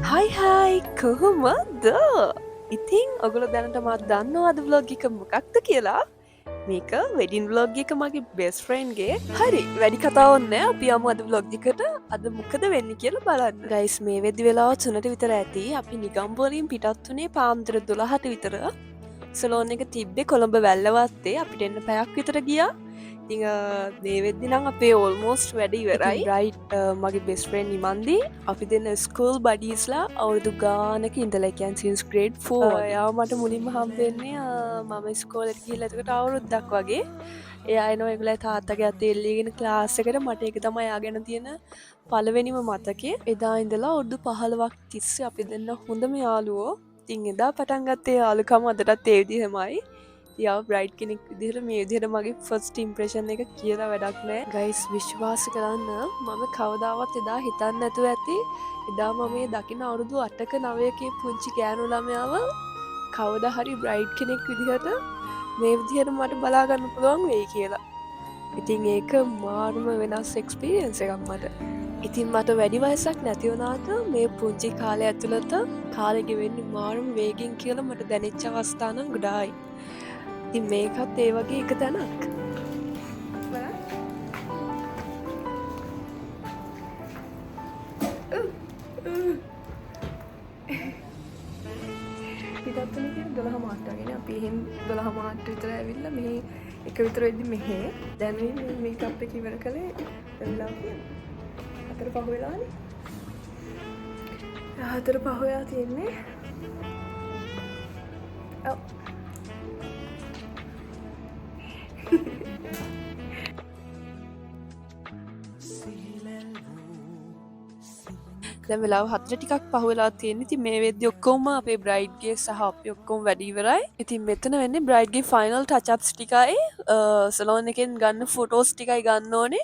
හයි කොහොමද? ඉතින් ඔගොල්ලෝ දැනට මට දන්නවද vlog එක මොකක්ද කියලා? මේක වෙඩින් vlog එක මගේ බෙස්ට් ෆ්‍රෙන්ඩ්ගේ. හරි, වැඩි කතාවක් නෑ. අපි යමු අද vlog එකට. අද මොකද වෙන්නේ කියලා බලන්න. ගයිස්, මේ වෙද්දි වෙලාව 3ට විතර ඇති. අපි නිගම්බෝලින් පිටත් වුණේ පාන්දර 12ට විතර. සලෝන් එක තිබ්බේ කොළඹ වැල්ලවත්තේ. අපිට එන්න පැයක් විතර ගියා. ඉතිං මේ වෙද්දි නම් අපේ ඕල්මෝස්ට් වැඩ ඉවරයි. රයිට්, මගේ බෙස්ට් ෆ්‍රෙන්ඩ් නිමන්දි අපි දෙන්න ස්කූල් බඩීස්ලා අවුරුදු ගානක ඉඳලා කියන්නේ සින්ස් ග්‍රේඩ් 4. එයාව මට මුලින්ම හම්බෙන්නේ මම ඉස්කෝලේට ගිහලා එතකොට අවුරුද්දක් වගේ. එයා එනවා ඒගොල්ලෝ තාත්තගේ අතේ එල්ලීගෙන ක්ලාස් එකට. මට ඒක තමයි එයාගෙන තියෙන පළවෙනිම මතකය. එදා ඉඳලා අවුරුදු 15ක් තිස්සේ අපි දෙන්න හොඳම යාළුවෝ. ඉතින් එදා පටන් ගත්තේ යාළුකම අදටත් ඒ විදිහමයි. යාව බ්‍රයිට් කෙනෙක් විදිහට මේ විදිහට මගේ ෆස්ට් ඉම්ප්‍රෙෂන් එක කියලා වැඩක් නෑ. ගයිස්, විශ්වාස කරන්න මම කවදාවත් එදා හිතන්න නැතුව ඇති එදා මම මේ දකින අවුරුදු 8ක 9කේ පුංචි ගෑනු ළමයාව කවදා හරි බ්‍රයිට් කෙනෙක් විදිහට මේ විදිහට මට බලා ගන්න පුළුවන් වෙයි කියලා. ඉතින් ඒක මාර්ම වෙනස් එක්ස්පීරියන්ස් එකක් මට. ඉතින් මට වැඩි වයසක් නැති වුණාට මේ පුංචි කාලය ඇතුළත කාලෙ ගෙවෙන්නේ මාර්ම වේගෙන් කියලා මට දැනෙච්ච අවස්ථා නම් ගොඩායි. ඉතින් මේකත් ඒ වගේ එක තැනක්. පිටත්තුන කියන 12 මාට වගේ අපි එහෙන් 12 මාට විතර ඇවිල්ලා මෙහි එක විතර වෙද්දි මෙහෙ දැන් මේ මේකප් එක ඉවර කළේ වෙලා කියන්නේ 4 5 වෙලානේ. 4 5 වෙලා තියෙන්නේ. ඔව්. දැන් වෙලාව 4 ටිකක් පහ වෙලා තියෙන. ඉතින් මේ වෙද්දි ඔක්කොම අපේ බ්‍රයිඩ්ගේ සහ අපි ඔක්කොම වැඩ ඉවරයි. ඉතින් මෙතන වෙන්නේ බ්‍රයිඩ්ගේ ෆයිනල් ටච් අප්ස් ටිකයි සලෝන් එකෙන් ගන්න ෆොටෝස් ටිකයි ගන්න ඕනේ.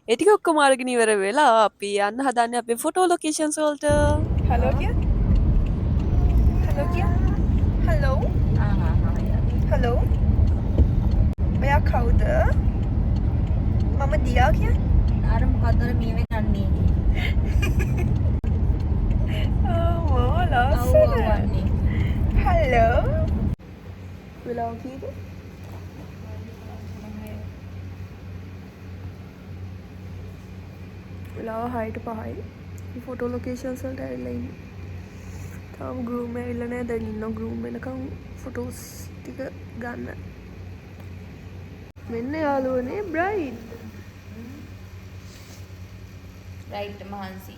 ඒ ටික ඔක්කොම අරගෙන ඉවර වෙලා අපි යන්න හදන්නේ අපේ ෆොටෝ ලොකේෂන්ස් වලට. හලෝ කිය. හලෝ කිය. හලෝ. හලෝ. ඔයා කවුද? මම දියා කිය. අර මොකද්ද මේ වෙන්නේ? හලෝ. වෙලාව කීයද? වෙලාව 6ට 5යි. මේ ෆොටෝ ලොකේෂන්ස් වලට ඇවිල්ලා ඉන්නේ. තාම ගෲම් ඇවිල්ලා නැහැ. දැන් ඉන්න ගෲම් වෙනකන් ෆොටෝස් ටික ගන්න. මෙන්න යාළුවනේ බ්‍රයිඩ්. රයිට් මහන්සි.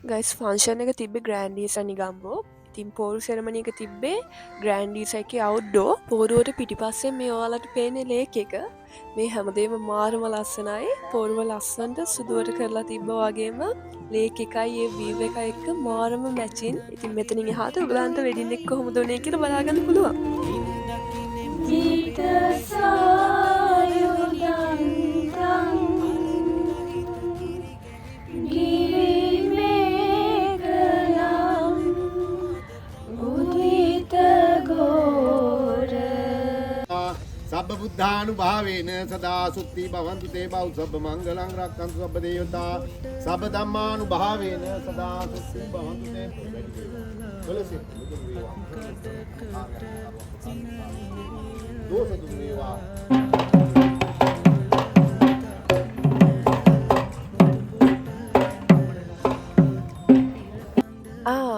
ගයිස්, ෆන්ක්ෂන් එක තිබ්බේ ග්‍රෑන්ඩ් ඊසා නිගම්බෝ. ඉතින් පෝරු සෙරමනි එක තිබ්බේ ග්‍රෑන්ඩ් ඊසා එකේ අවුට්ඩෝ. පෝරුවට පිටිපස්සෙන් මේ ඔයාලට පේන්නේ ලේක් එක. මේ හැමදේම මාරම ලස්සනයි. පෝරුව ලස්සනට සුදුවට කරලා තිබ්බා වගේම ලේක් එකයි ඒ වීව් එකයි එක්ක මාරම මැචින්. ඉතින් මෙතනින් එහාට ඔයගලන්ට වෙඩින් එක කොහොමද උනේ කියලා බලා ගන්න පුළුවන්. සබ්බ බුද්ධානුභාවේන සදා සුත්ති භවන්තු තේ බෞද්ධ මංගලං රක්ඛන්තු සබ්බ දේවතා සබ්බ ධම්මානුභාවේන සදා සුත්ති භවන්තු තේ බලසිත මුදුන් වේවා දෝෂ දුන් වේවා.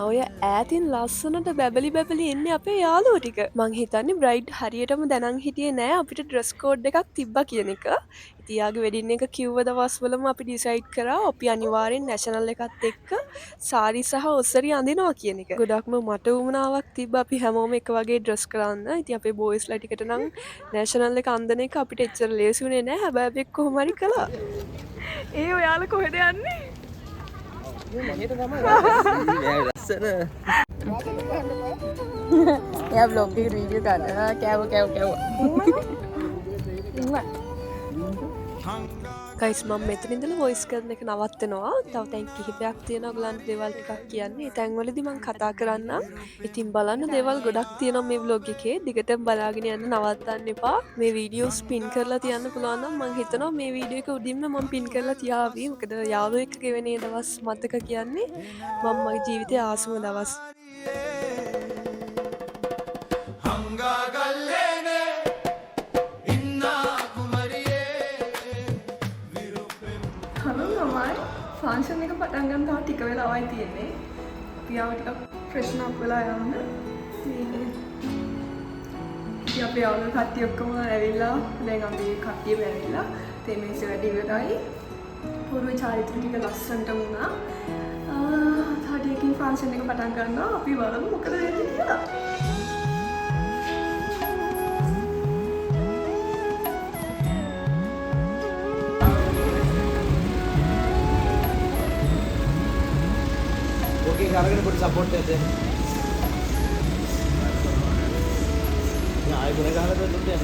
ඔය ඈතින් ලස්සනට බැබලි බැබලි එන්නේ අපේ යාළුවෝ ටික. මං හිතන්නේ බ්‍රයිඩ් හරියටම දැනන් හිටියේ නෑ අපිට ඩ්‍රෙස් කෝඩ් එකක් තිබ්බා කියන එක. ඉතින් යාගේ වෙඩින් එක කිව්ව දවස්වලම අපි ඩිසයිඩ් කරා අපි අනිවාර්යෙන් නැෂනල් එකත් එක්ක සාරි සහ ඔස්සරි අඳිනවා කියන එක. ගොඩක්ම මට උවමනාවක් තිබ්බා අපි හැමෝම එක වගේ ඩ්‍රෙස් කරන්න. ඉතින් අපේ බොයිස්ලා ටිකට නම් නැෂනල් එක අඳින එක අපිට එච්චර ලේසි වුණේ නෑ. හැබැයි අපි කොහොම හරි කළා. ඔයාලා කොහෙද යන්නේ? ලස්සන. එයා vlog එක වීඩියෝ කරනවා. කෑව. ගයිස් මම මෙතන ඉඳලා වොයිස් කරන එක නවත්තනවා. තව තැන් කිහිපයක් තියෙනවා ඔයගලන්ට දේවල් ටිකක් කියන්න. ඒ තැන්වලදී මම කතා කරන්නම්. ඉතින් බලන්න දේවල් ගොඩක් තියෙනවා මේ vlog එකේ. දිගටම බලාගෙන යන්න නවත්තන්න එපා. මේ වීඩියෝස් පින් කරලා තියන්න පුළුවන් නම් මම හිතනවා මේ වීඩියෝ එක උඩින්ම මම පින් කරලා තියාවි. මොකද යාළුවෙක් එක්ක වෙනේ දවස් මතක කියන්නේ මම මගේ ජීවිතයේ ආසම දවස්. ෆාන්ෂන් එක පටන් ගන්න තව ටික වෙලාවයි තියෙන්නේ. අපි ආව ටිකක් ෆ්‍රෙෂන් අප් වෙලා යන්න. ඉතින් අපි ආවල කට්ටිය ඔක්කොම ඇවිල්ලා දැන් අපි කට්ටියම ඇවිල්ලා තේ මේස වැඩි ඉවරයි. පූර්ව චාරිත්‍ර ටික ලස්සනට වුණා. තව ටිකකින් ෆාන්ෂන් එක පටන් ගන්නවා. අපි බලමු මොකද වෙන්නේ කියලා. Oke, karena kan support ya deh. Ya, ayo boleh kalau tuh ya.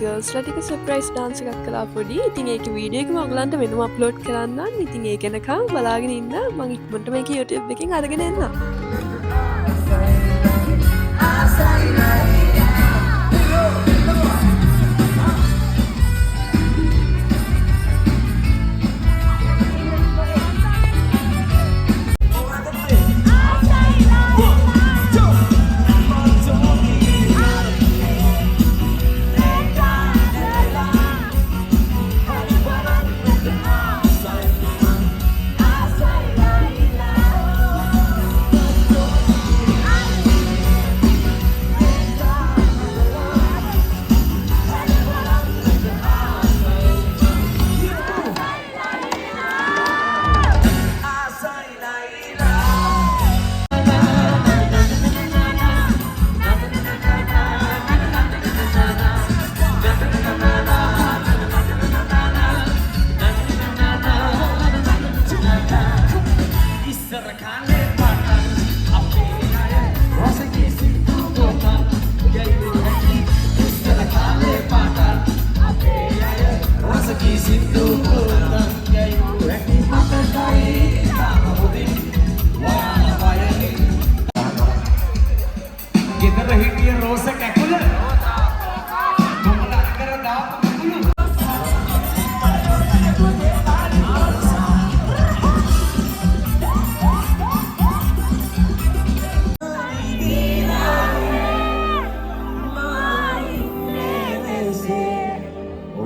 ගර්ල්ස්ලා ටික සර්ප්‍රයිස් ඩාන්ස් එකක් කළා පොඩි. ඉතින් ඒක වීඩියෝ එක මම ඔයගලන්ට වෙනම අප්ලෝඩ් කරන්නම්. ඉතින් ඒක එනකම් බලාගෙන ඉන්න. මම ඉක්මනට මේක YouTube එකෙන් අරගෙන එන්නම්.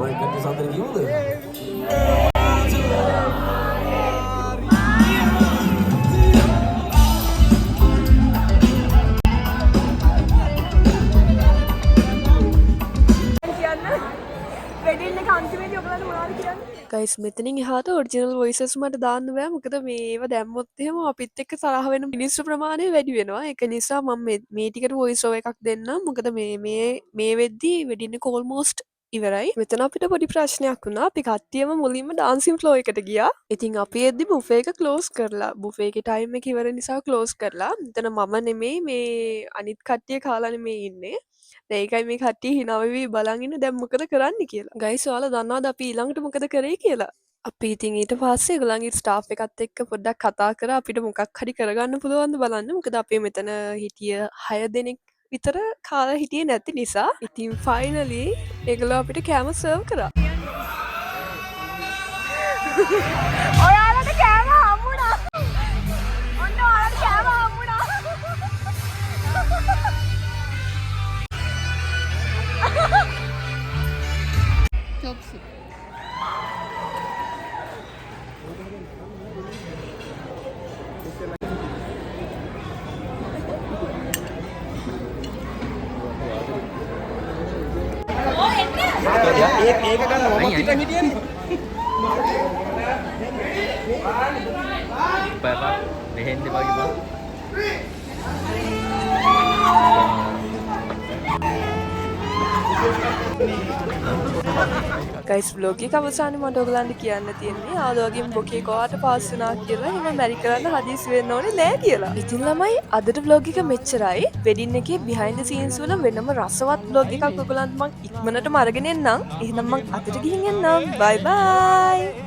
Oi, cadê os outros? Guys මෙතනින් එහාට ඔරිජිනල් වොයිසස් මට දාන්න බෑ මොකද මේවා දැම්මොත් එහෙම අපිත් එක්ක තරහ වෙන මිනිස්සු ප්‍රමාණය වැඩි වෙනවා ඒක නිසා මම මේ ටිකට වොයිස් ඕවර් එකක් දෙන්නම් මොකද මේ වෙද්දී වෙඩින් එක ඕල්මෝස්ට් ඉවරයි මෙතන අපිට පොඩි ප්‍රශ්නයක් වුණා අපි කට්ටියම මුලින්ම ඩාන්සින් ෆ්ලෝ එකට ගියා ඉතින් අපි එද්දි බුෆේ එක ක්ලෝස් කරලා බුෆේ එකේ ටයිම් එක ඉවර නිසා ක්ලෝස් කරලා මෙතන මම නෙමෙයි මේ අනිත් කට්ටිය කාලා නෙමෙයි ඉන්නේ ඒකයි මේ කට්ටිය හිනවෙවි බලන් ඉන්න දැන් මොකද කරන්න කියලා. ගයිස් ඔයාලා දන්නවද අපි ඊළඟට මොකද කරේ කියලා? අපි ඉතින් ඊට පස්සේ ඒගොල්ලන්ගේ ස්ටාෆ් එකත් එක්ක පොඩ්ඩක් කතා කරා අපිට මොකක් හරි කරගන්න පුළුවන්ද බලන්න. මොකද අපි මෙතන හිටිය 6 දෙනෙක් විතර කාලා හිටියේ නැති නිසා. ඉතින් ෆයිනලි ඒගොල්ලෝ අපිට කෑම සර්ව් කරා. ඔයාලට කෑම හම්බුණා. ඔන්න ඔයාලට කෑම හම්බුණා. චොප්සි. ඒක ගන්න මම පිටන් හිටියනේ. Bapak, dehin di bagi bang. Guys blog එක අවසානයේ මට ඔයගලන්ට කියන්න තියෙන්නේ ආදෝගෙන් බොකේ කොහාට පාස් වුණා කියලා එහෙම මැරි කරන්න හදිස්සි වෙන්න ඕනේ නෑ කියලා. ඉතින් ළමයි අදට බ්ලොග් එක මෙච්චරයි. වෙඩින් එකේ behind the scenes වල වෙනම රසවත් බ්ලොග් එකක් ඔයගලන්ට මම ඉක්මනටම අරගෙන එන්නම්. එහෙනම් මම අදට ගිහින් එන්නම්. bye bye.